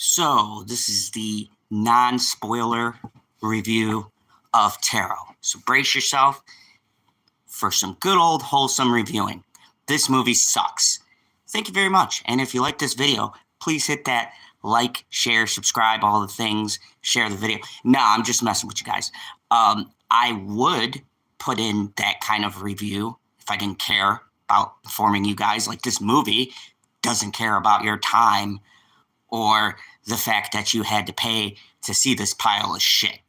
So this is the non-spoiler review of Tarot. So brace yourself for some good old wholesome reviewing. This movie sucks. Thank you very much. And if you like this video, please hit that like, share, subscribe, all the things, share the video. No, I'm just messing with you guys. I would put in that kind of review if I didn't care about informing you guys. Like, this movie doesn't care about your time or the fact that you had to pay to see this pile of shit.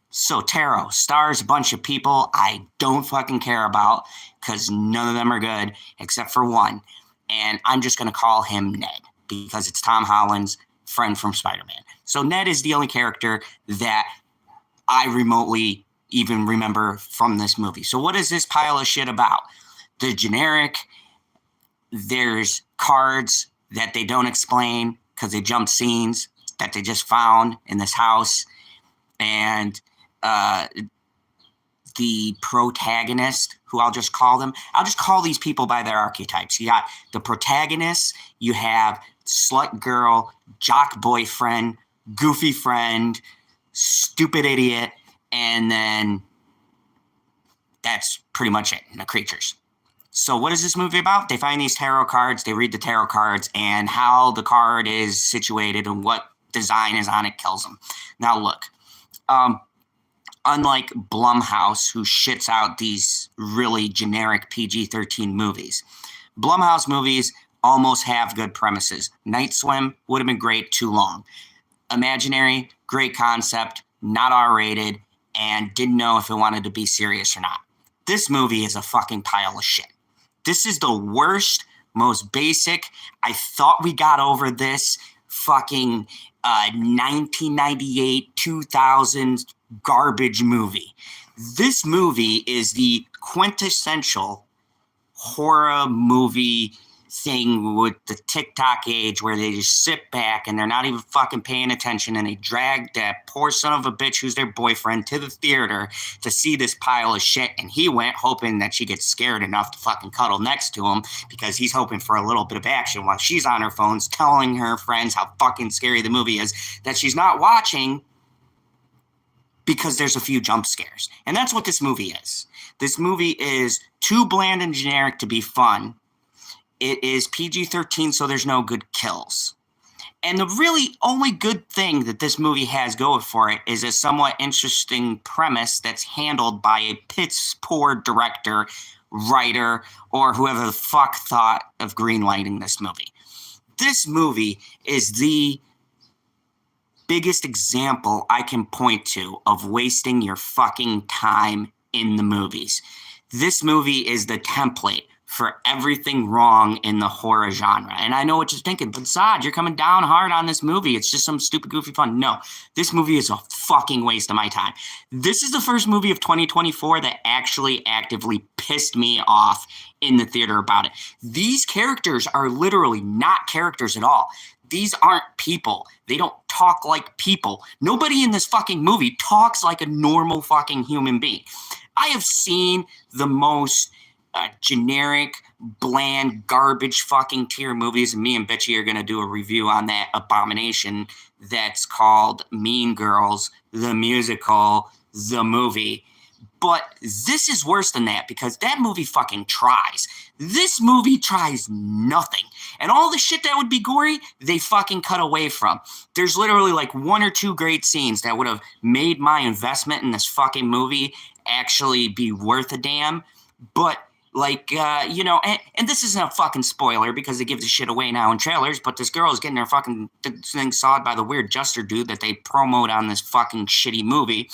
So Tarot stars a bunch of people I don't fucking care about because none of them are good except for one. And I'm just going to call him Ned because it's Tom Holland's friend from Spider-Man. So Ned is the only character that I remotely even remember from this movie. So what is this pile of shit about? The generic, there's cards that they don't explain because they jump scenes that they just found in this house. And the protagonist, who I'll just call these people by their archetypes. You got the protagonist, you have slut girl, jock boyfriend, goofy friend, stupid idiot, and then that's pretty much it, the creatures. So what is this movie about? They find these tarot cards, they read the tarot cards, and how the card is situated and what design is on it kills them. Now look, unlike Blumhouse, who shits out these really generic PG-13 movies, Blumhouse movies almost have good premises. Night Swim would have been great, too long. Imaginary, great concept, not R-rated, and didn't know if it wanted to be serious or not. This movie is a fucking pile of shit. This is the worst, most basic. I thought we got over this fucking 1998, 2000 garbage movie. This movie is the quintessential horror movie thing with the TikTok age where they just sit back and they're not even fucking paying attention and they drag that poor son of a bitch who's their boyfriend to the theater to see this pile of shit, and he went hoping that she gets scared enough to fucking cuddle next to him because he's hoping for a little bit of action while she's on her phones telling her friends how fucking scary the movie is that she's not watching because there's a few jump scares. And that's what this movie is. This movie is too bland and generic to be fun. It is PG-13, so there's no good kills. And the really only good thing that this movie has going for it is a somewhat interesting premise that's handled by a piss-poor director, writer, or whoever the fuck thought of greenlighting this movie. This movie is the biggest example I can point to of wasting your fucking time in the movies. This movie is the template for everything wrong in the horror genre. And I know what you're thinking, but Zod, you're coming down hard on this movie. It's just some stupid, goofy fun. No, this movie is a fucking waste of my time. This is the first movie of 2024 that actually actively pissed me off in the theater about it. These characters are literally not characters at all. These aren't people. They don't talk like people. Nobody in this fucking movie talks like a normal fucking human being. I have seen the most generic, bland, garbage fucking tier movies, and me and Bitchy are going to do a review on that abomination that's called Mean Girls, the musical, the movie. But this is worse than that because that movie fucking tries. This movie tries nothing. And all the shit that would be gory, they fucking cut away from. There's literally like one or two great scenes that would have made my investment in this fucking movie actually be worth a damn. But like, and this isn't a fucking spoiler because it gives the shit away now in trailers, but this girl is getting her fucking thing sawed by the weird Juster dude that they promote on this fucking shitty movie.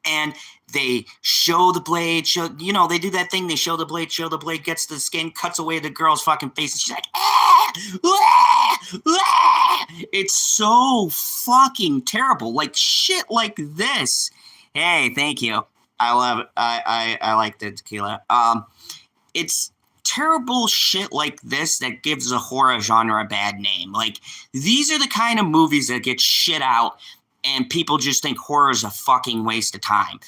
And they show the blade, they do that thing, they show the blade gets to the skin, cuts away the girl's fucking face, and she's like, ah! Ah! Ah! It's so fucking terrible. Like, shit like this. Hey, thank you. I love it. I like the tequila. It's terrible shit like this that gives the horror genre a bad name. Like, these are the kind of movies that get shit out and people just think horror is a fucking waste of time.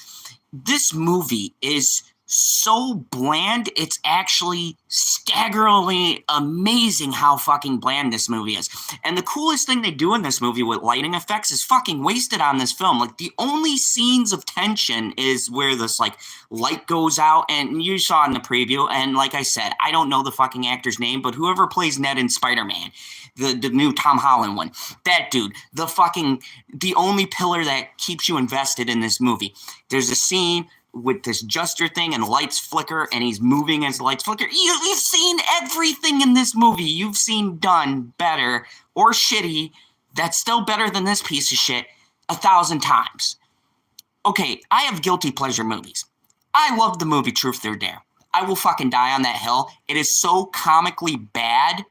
This movie is so bland, it's actually staggeringly amazing how fucking bland this movie is. And the coolest thing they do in this movie with lighting effects is fucking wasted on this film. Like, the only scenes of tension is where this, like, light goes out, and you saw in the preview, and like I said, I don't know the fucking actor's name, but whoever plays Ned in Spider-Man, the new Tom Holland one, that dude, the only pillar that keeps you invested in this movie. There's a scene with this gesture thing and the lights flicker and he's moving as the lights flicker. You've seen everything in this movie you've seen done better or shitty that's still better than this piece of shit 1,000 times. Okay, I have guilty pleasure movies. I love the movie Truth or Dare. I will fucking die on that hill. It is so comically bad,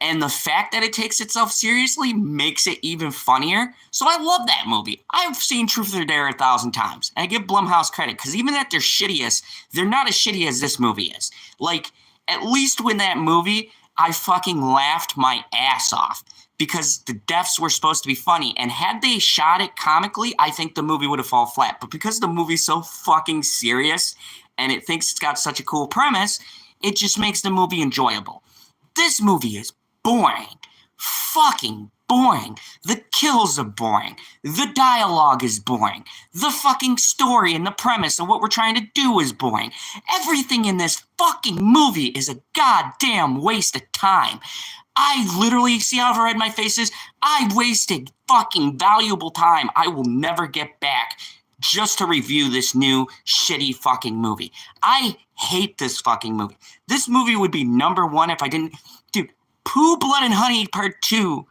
and the fact that it takes itself seriously makes it even funnier. So I love that movie. I've seen Truth or Dare 1,000 times. And I give Blumhouse credit, because even at their shittiest, they're not as shitty as this movie is. Like, at least when that movie, I fucking laughed my ass off. Because the deaths were supposed to be funny. And had they shot it comically, I think the movie would have fallen flat. But because the movie's so fucking serious, and it thinks it's got such a cool premise, it just makes the movie enjoyable. This movie is boring. Fucking boring. The kills are boring. The dialogue is boring. The fucking story and the premise of what we're trying to do is boring. Everything in this fucking movie is a goddamn waste of time. I literally, see how red my face is? I wasted fucking valuable time I will never get back just to review this new shitty fucking movie. I hate this fucking movie. This movie would be number one if I didn't... Dude, Pooh, Blood, and Honey Part 2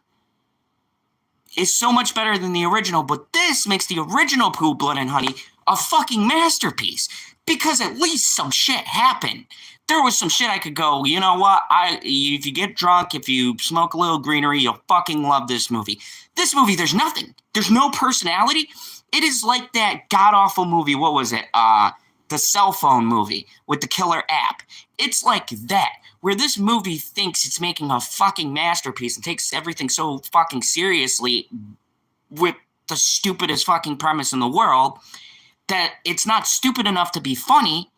is so much better than the original, but this makes the original Pooh, Blood, and Honey a fucking masterpiece, because at least some shit happened. There was some shit I could go, you know what, if you get drunk, if you smoke a little greenery, you'll fucking love this movie. This movie, there's nothing. There's no personality. It is like that god-awful movie, what was it, the cell phone movie with the killer app. It's like that, where this movie thinks it's making a fucking masterpiece and takes everything so fucking seriously with the stupidest fucking premise in the world that it's not stupid enough to be funny,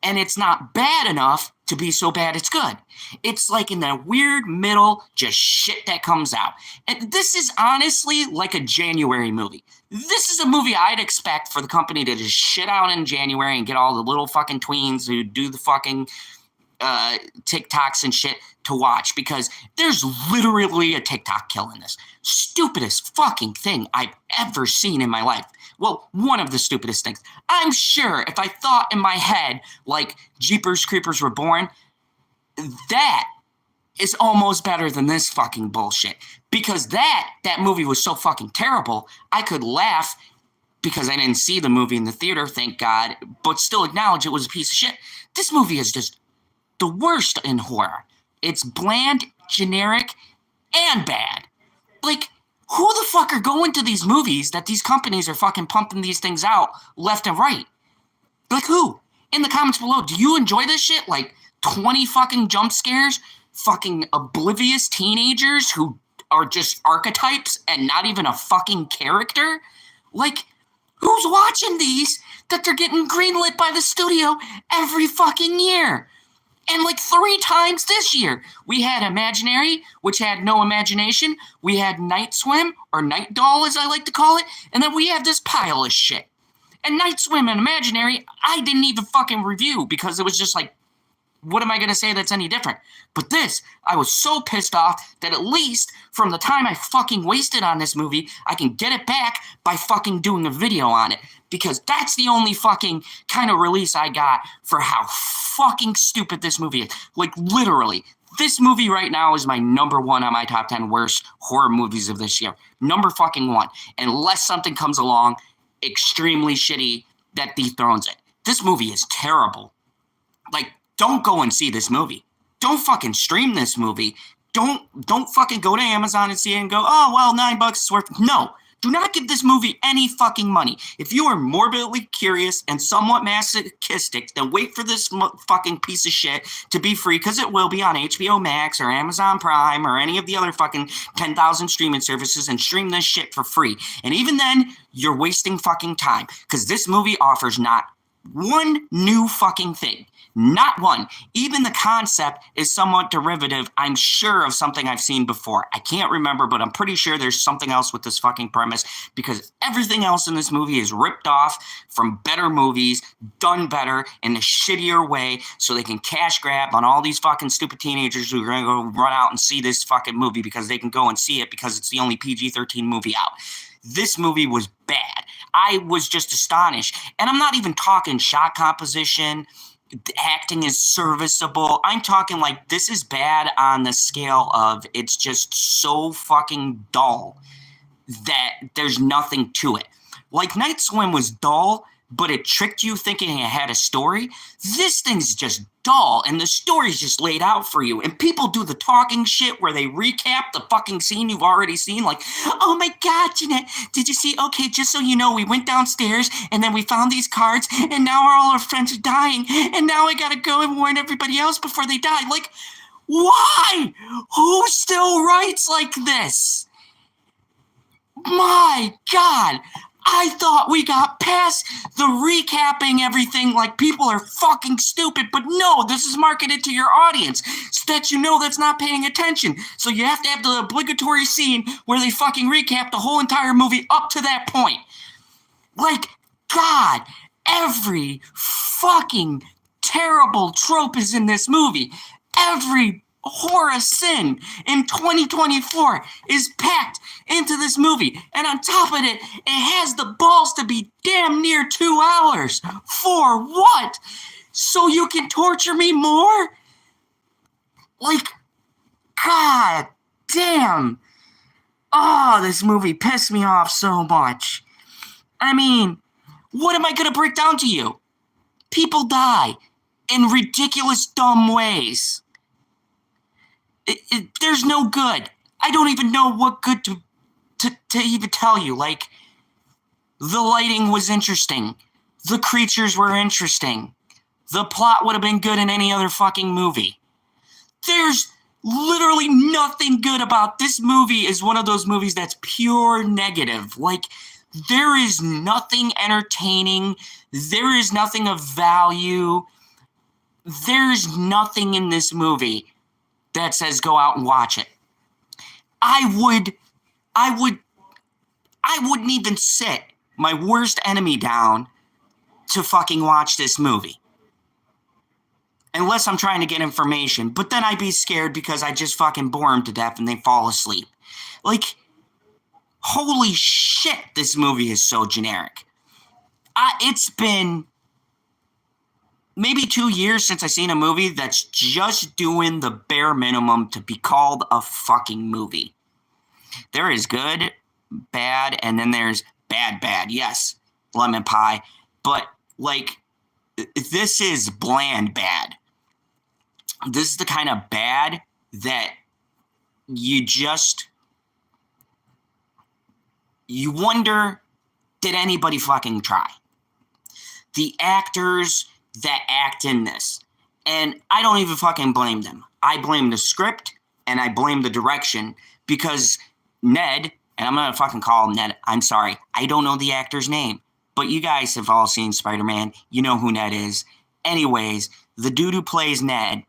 and it's not bad enough to be so bad it's good. It's like in that weird middle, just shit that comes out. And this is honestly like a January movie. This is a movie I'd expect for the company to just shit out in January and get all the little fucking tweens who do the fucking TikToks and shit to watch, because there's literally a TikTok kill in this. Stupidest fucking thing I've ever seen in my life. Well, one of the stupidest things. I'm sure if I thought in my head, like, Jeepers Creepers Reborn, that is almost better than this fucking bullshit. Because that movie was so fucking terrible, I could laugh because I didn't see the movie in the theater, thank God, but still acknowledge it was a piece of shit. This movie is just the worst in horror. It's bland, generic, and bad. Like, who the fuck are going to these movies that these companies are fucking pumping these things out left and right? Like, who? In the comments below, do you enjoy this shit? Like, 20 fucking jump scares? Fucking oblivious teenagers who are just archetypes and not even a fucking character? Like, who's watching these that they're getting greenlit by the studio every fucking year? And like 3 times this year, we had Imaginary, which had no imagination. We had Night Swim, or Night Doll as I like to call it. And then we have this pile of shit. And Night Swim and Imaginary, I didn't even fucking review because it was just like, what am I going to say that's any different? But this, I was so pissed off that at least from the time I fucking wasted on this movie, I can get it back by fucking doing a video on it. Because that's the only fucking kind of release I got for how fucking stupid this movie is. Like, literally, this movie right now is my number 1 on my top 10 worst horror movies of this year. Number fucking 1. Unless something comes along extremely shitty that dethrones it. This movie is terrible. Like, don't go and see this movie. Don't fucking stream this movie. Don't fucking go to Amazon and see it and go, oh, well, $9 is worth it. No. Do not give this movie any fucking money. If you are morbidly curious and somewhat masochistic, then wait for this fucking piece of shit to be free, because it will be on HBO Max or Amazon Prime or any of the other fucking 10,000 streaming services, and stream this shit for free. And even then, you're wasting fucking time, because this movie offers not one new fucking thing. Not one. Even the concept is somewhat derivative, I'm sure, of something I've seen before. I can't remember, but I'm pretty sure there's something else with this fucking premise, because everything else in this movie is ripped off from better movies, done better in a shittier way, so they can cash grab on all these fucking stupid teenagers who are going to go run out and see this fucking movie because they can go and see it because it's the only PG-13 movie out. This movie was bad. I was just astonished. And I'm not even talking shot composition, acting is serviceable. I'm talking like this is bad on the scale of it's just so fucking dull that there's nothing to it. Like Night Swim was dull, but it tricked you thinking it had a story. This thing's just dull, and the story's just laid out for you. And people do the talking shit where they recap the fucking scene you've already seen. Like, oh my God, Jeanette, did you see? Okay, just so you know, we went downstairs, and then we found these cards, and now all our friends are dying, and now I gotta go and warn everybody else before they die. Like, why? Who still writes like this? My God. I thought we got past the recapping everything like people are fucking stupid, but no, this is marketed to your audience so that you know that's not paying attention. So you have to have the obligatory scene where they fucking recap the whole entire movie up to that point. Like, God, every fucking terrible trope is in this movie. Every horror sin in 2024 is packed into this movie, and on top of it, it has the balls to be damn near 2 hours. For what? So you can torture me more? Like, God damn. Oh, this movie pissed me off so much. I mean, what am I gonna break down to you? People die in ridiculous, dumb ways. There's no good. I don't even know what good to even tell you. Like, the lighting was interesting. The creatures were interesting. The plot would have been good in any other fucking movie. There's literally nothing good about this movie. Is one of those movies that's pure negative. Like, there is nothing entertaining. There is nothing of value. There's nothing in this movie that says go out and watch it. I wouldn't even sit my worst enemy down to fucking watch this movie. Unless I'm trying to get information. But then I'd be scared because I just fucking bore them to death and they fall asleep. Like, holy shit, this movie is so generic. It's been maybe 2 years since I've seen a movie that's just doing the bare minimum to be called a fucking movie. There is good, bad, and then there's bad. Yes, lemon pie. But, like, this is bland bad. This is the kind of bad that you wonder, did anybody fucking try? The actors that act in this. And I don't even fucking blame them. I blame the script and I blame the direction because Ned, and I'm going to fucking call him Ned. I'm sorry. I don't know the actor's name. But you guys have all seen Spider-Man. You know who Ned is. Anyways, the dude who plays Ned,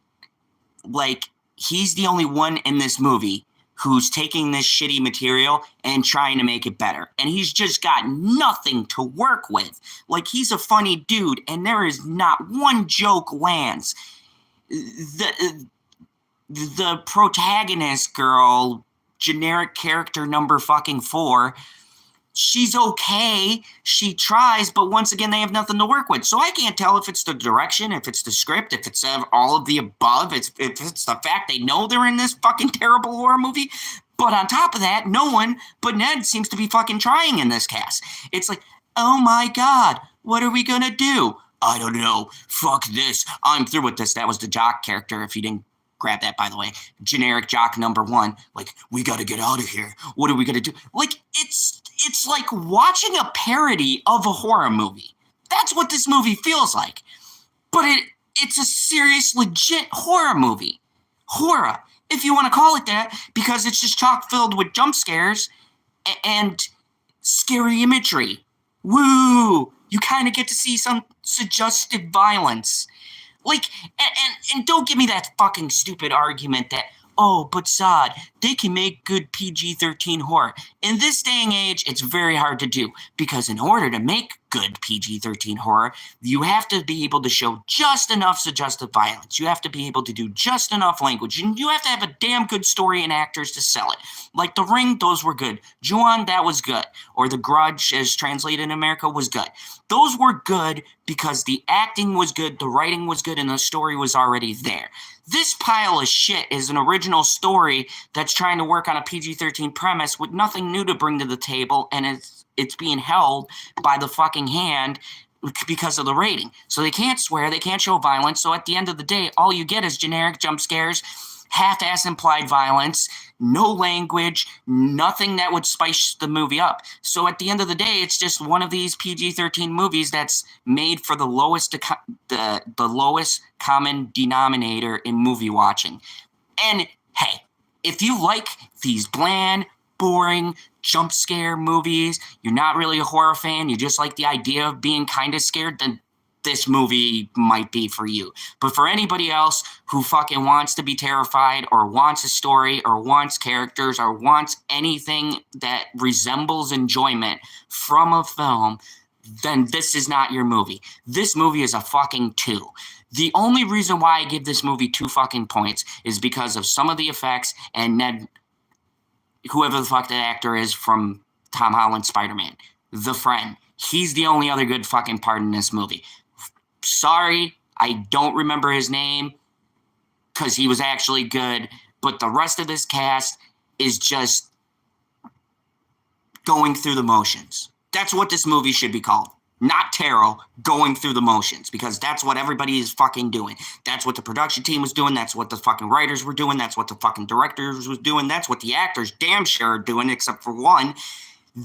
like, he's the only one in this movie who's taking this shitty material and trying to make it better. And he's just got nothing to work with. Like, he's a funny dude, and there is not one joke lands. The protagonist girl, generic character number fucking 4, she's okay. She tries, but once again, they have nothing to work with. So I can't tell if it's the direction, if it's the script, if it's all of the above, if it's the fact they know they're in this fucking terrible horror movie. But on top of that, no one but Ned seems to be fucking trying in this cast. It's like, oh my God, what are we gonna do? I don't know. Fuck this. I'm through with this. That was the jock character, if you didn't grab that, by the way. Generic jock number 1. Like, we gotta get out of here. What are we gonna do? Like, it's like watching a parody of a horror movie. That's what this movie feels like. But it's a serious, legit horror movie. Horror, if you want to call it that, because it's just chock filled with jump scares and scary imagery. Woo! You kind of get to see some suggestive violence. Like, and don't give me that fucking stupid argument that, oh, but Sod, they can make good PG-13 horror. In this day and age, it's very hard to do, because in order to make good PG-13 horror, you have to be able to show just enough suggestive violence. You have to be able to do just enough language, and you have to have a damn good story and actors to sell it. Like The Ring, those were good. Ju-on, that was good. Or The Grudge, as translated in America, was good. Those were good because the acting was good, the writing was good, and the story was already there. This pile of shit is an original story that's trying to work on a PG-13 premise with nothing new to bring to the table, and it's being held by the fucking hand because of the rating. So they can't swear, they can't show violence, so at the end of the day, all you get is generic jump scares, half-ass implied violence, no language, nothing that would spice the movie up. So at the end of the day, it's just one of these PG-13 movies that's made for the lowest common denominator in movie watching. And hey, if you like these bland, boring, jump scare movies, you're not really a horror fan, you just like the idea of being kind of scared, then this movie might be for you. But for anybody else who fucking wants to be terrified, or wants a story, or wants characters, or wants anything that resembles enjoyment from a film, then this is not your movie. This movie is a fucking 2. The only reason why I give this movie 2 fucking points is because of some of the effects and Ned, whoever the fuck that actor is from Tom Holland's Spider-Man, the friend. He's the only other good fucking part in this movie. Sorry, I don't remember his name because he was actually good, but the rest of this cast is just going through the motions. That's what this movie should be called. Not tarot, going through the motions, because that's what everybody is fucking doing. That's what the production team was doing. That's what the fucking writers were doing. That's what the fucking directors was doing. That's what the actors damn sure are doing, except for one.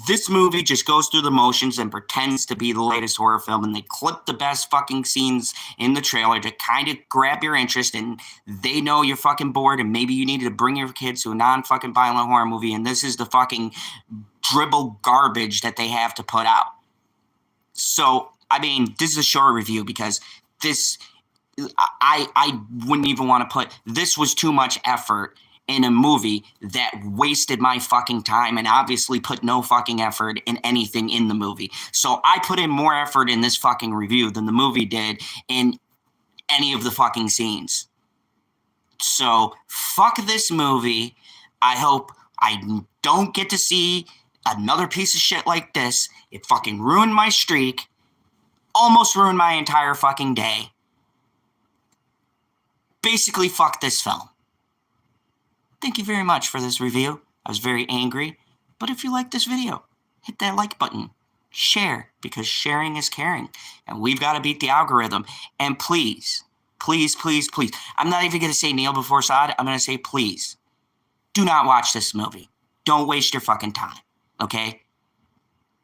This movie just goes through the motions and pretends to be the latest horror film, and they clip the best fucking scenes in the trailer to kind of grab your interest, and they know you're fucking bored, and maybe you needed to bring your kids to a non-fucking violent horror movie, and this is the fucking dribble garbage that they have to put out. So, I mean, this is a short review because this, I wouldn't even want to put, this was too much effort in a movie that wasted my fucking time and obviously put no fucking effort in anything in the movie. So I put in more effort in this fucking review than the movie did in any of the fucking scenes. So fuck this movie. I hope I don't get to see another piece of shit like this. It fucking ruined my streak. Almost ruined my entire fucking day. Basically, fuck this film. Thank you very much for this review. I was very angry. But if you like this video, hit that like button. Share, because sharing is caring. And we've got to beat the algorithm. And please, please, please, please. I'm not even going to say kneel before Sod. I'm going to say please. Do not watch this movie. Don't waste your fucking time. Okay?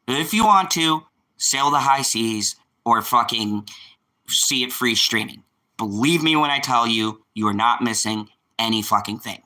If you want to, sail the high seas or fucking see it free streaming. Believe me when I tell you, you are not missing any fucking thing.